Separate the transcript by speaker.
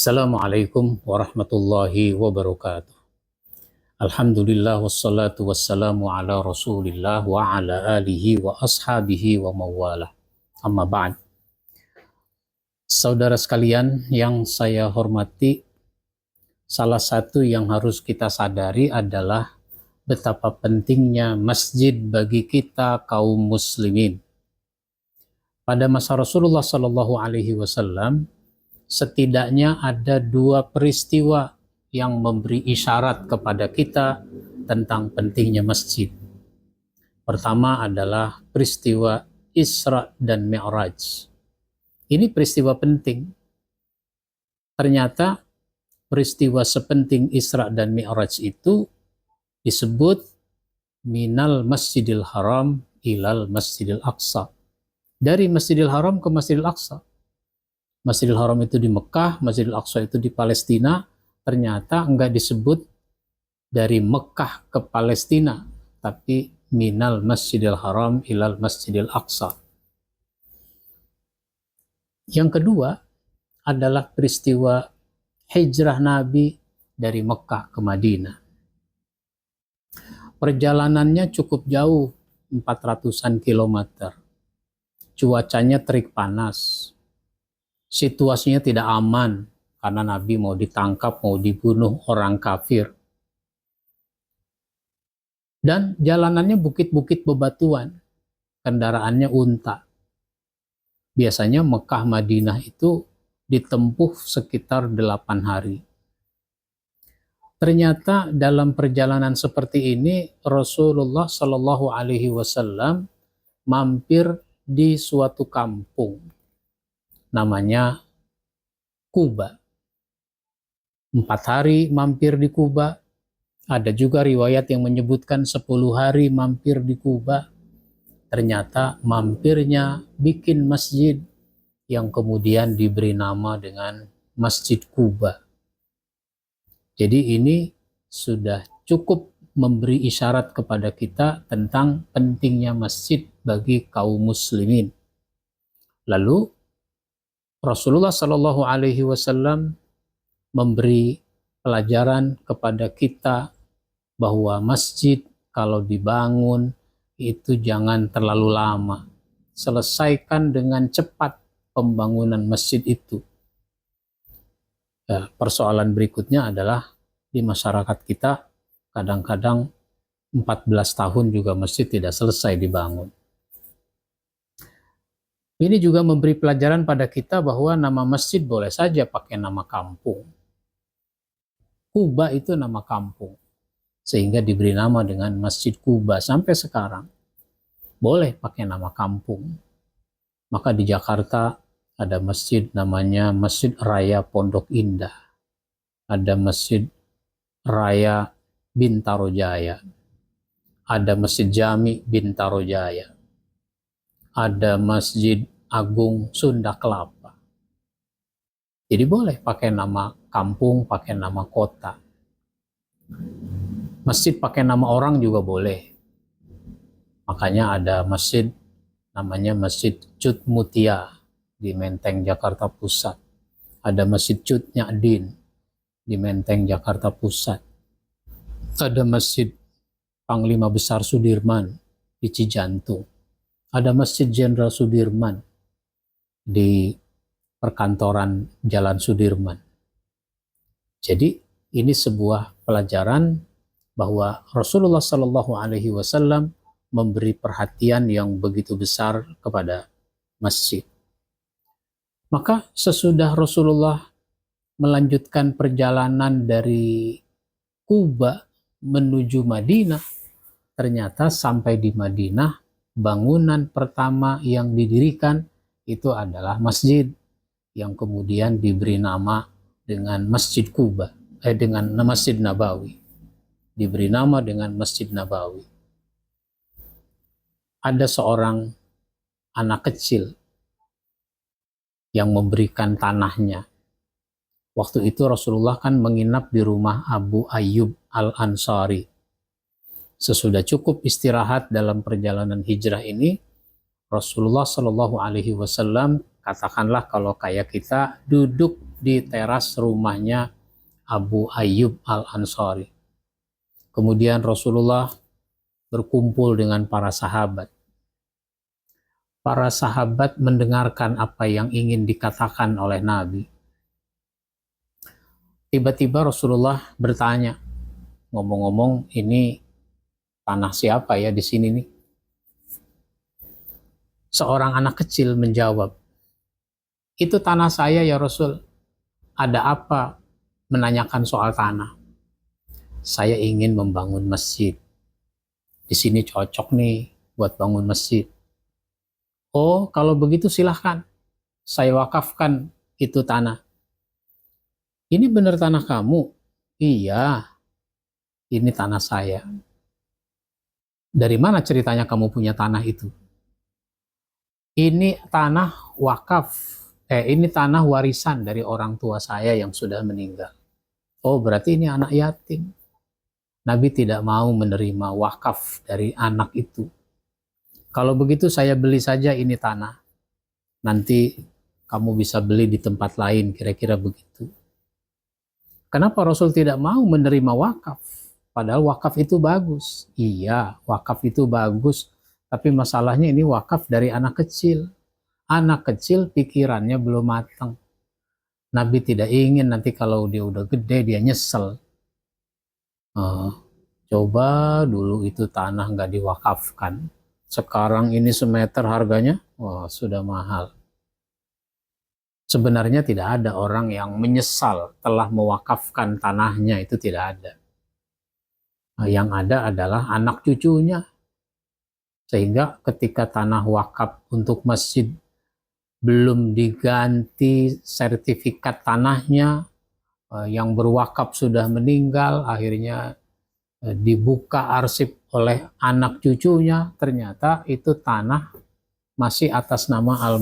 Speaker 1: Assalamualaikum warahmatullahi wabarakatuh. Alhamdulillah wassalatu wassalamu ala rasulillah wa ala alihi wa ashabihi wa mawalah. Amma ba'd. Saudara sekalian yang saya hormati, salah satu yang harus kita sadari adalah betapa pentingnya masjid bagi kita kaum muslimin. Pada masa Rasulullah Shallallahu Alaihi Wasallam, setidaknya ada dua peristiwa yang memberi isyarat kepada kita tentang pentingnya masjid. Pertama adalah peristiwa Isra dan Mi'raj. Ini peristiwa penting. Ternyata peristiwa sepenting Isra dan Mi'raj itu disebut minal Masjidil Haram ilal Masjidil Aqsa. Dari Masjidil Haram ke Masjidil Aqsa. Masjidil Haram itu di Mekah, Masjidil Aqsa itu di Palestina. Ternyata enggak disebut dari Mekah ke Palestina, tapi minal Masjidil Haram ilal Masjidil Aqsa. Yang kedua adalah peristiwa hijrah Nabi dari Mekah ke Madinah. Perjalanannya cukup jauh, 400-an kilometer. Cuacanya terik panas. Situasinya tidak aman karena Nabi mau ditangkap, mau dibunuh orang kafir. Dan jalanannya bukit-bukit bebatuan, kendaraannya unta. Biasanya Mekah Madinah itu ditempuh sekitar 8 hari. Ternyata dalam perjalanan seperti ini Rasulullah Shallallahu Alaihi Wasallam mampir di suatu kampung namanya Kuba. 4 hari mampir di Kuba. Ada juga riwayat yang menyebutkan 10 hari mampir di Kuba. Ternyata mampirnya bikin masjid yang kemudian diberi nama dengan Masjid Kuba. Jadi ini sudah cukup memberi isyarat kepada kita tentang pentingnya masjid bagi kaum muslimin. Lalu Rasulullah Shallallahu Alaihi Wasallam memberi pelajaran kepada kita bahwa masjid kalau dibangun itu jangan terlalu lama. Selesaikan dengan cepat pembangunan masjid itu. Persoalan berikutnya adalah di masyarakat kita kadang-kadang 14 tahun juga masjid tidak selesai dibangun. Ini juga memberi pelajaran pada kita bahwa nama masjid boleh saja pakai nama kampung. Kuba itu nama kampung, sehingga diberi nama dengan Masjid Kuba sampai sekarang. Boleh pakai nama kampung. Maka di Jakarta ada masjid namanya Masjid Raya Pondok Indah. Ada Masjid Raya Bintaro Jaya. Ada Masjid Jami Bintaro Jaya. Ada Masjid Agung Sunda Kelapa. Jadi boleh pakai nama kampung, pakai nama kota. Masjid pakai nama orang juga boleh. Makanya ada masjid namanya Masjid Cut Mutia di Menteng, Jakarta Pusat. Ada Masjid Cut Nyadin di Menteng, Jakarta Pusat. Ada Masjid Panglima Besar Sudirman di Cijantung. Ada Masjid Jenderal Sudirman di perkantoran Jalan Sudirman. Jadi ini sebuah pelajaran bahwa Rasulullah Shallallahu Alaihi Wasallam memberi perhatian yang begitu besar kepada masjid. Maka sesudah Rasulullah melanjutkan perjalanan dari Kuba menuju Madinah, ternyata sampai di Madinah bangunan pertama yang didirikan itu adalah masjid yang kemudian diberi nama dengan Masjid Kuba, dengan Masjid Nabawi. Diberi nama dengan Masjid Nabawi. Ada seorang anak kecil yang memberikan tanahnya. Waktu itu Rasulullah kan menginap di rumah Abu Ayyub Al-Ansari. Sesudah cukup istirahat dalam perjalanan hijrah ini, Rasulullah Shallallahu Alaihi Wasallam katakanlah kalau kayak kita duduk di teras rumahnya Abu Ayyub Al-Ansari. Kemudian Rasulullah berkumpul dengan para sahabat. Para sahabat mendengarkan apa yang ingin dikatakan oleh Nabi. Tiba-tiba Rasulullah bertanya, ngomong-ngomong ini tanah siapa ya di sini nih? Seorang anak kecil menjawab, itu tanah saya ya Rasul. Ada apa menanyakan soal tanah? Saya ingin membangun masjid. Di sini cocok nih buat bangun masjid. Oh, kalau begitu silahkan. Saya wakafkan itu tanah. Ini benar tanah kamu? Iya, ini tanah saya. Dari mana ceritanya kamu punya tanah itu? Ini tanah wakaf. Ini tanah warisan dari orang tua saya yang sudah meninggal. Oh, berarti ini anak yatim. Nabi tidak mau menerima wakaf dari anak itu. Kalau begitu saya beli saja ini tanah. Nanti kamu bisa beli di tempat lain, kira-kira begitu. Kenapa Rasul tidak mau menerima wakaf? Padahal wakaf itu bagus. Iya, wakaf itu bagus. Tapi masalahnya ini wakaf dari anak kecil. Anak kecil pikirannya belum matang. Nabi tidak ingin nanti kalau dia udah gede dia nyesel. Coba dulu itu tanah nggak diwakafkan. Sekarang ini semeter harganya, wah sudah mahal. Sebenarnya tidak ada orang yang menyesal telah mewakafkan tanahnya, itu tidak ada. Yang ada adalah anak cucunya. Sehingga ketika tanah wakaf untuk masjid belum diganti sertifikat tanahnya, yang berwakaf sudah meninggal, akhirnya dibuka arsip oleh anak cucunya, ternyata itu tanah masih atas nama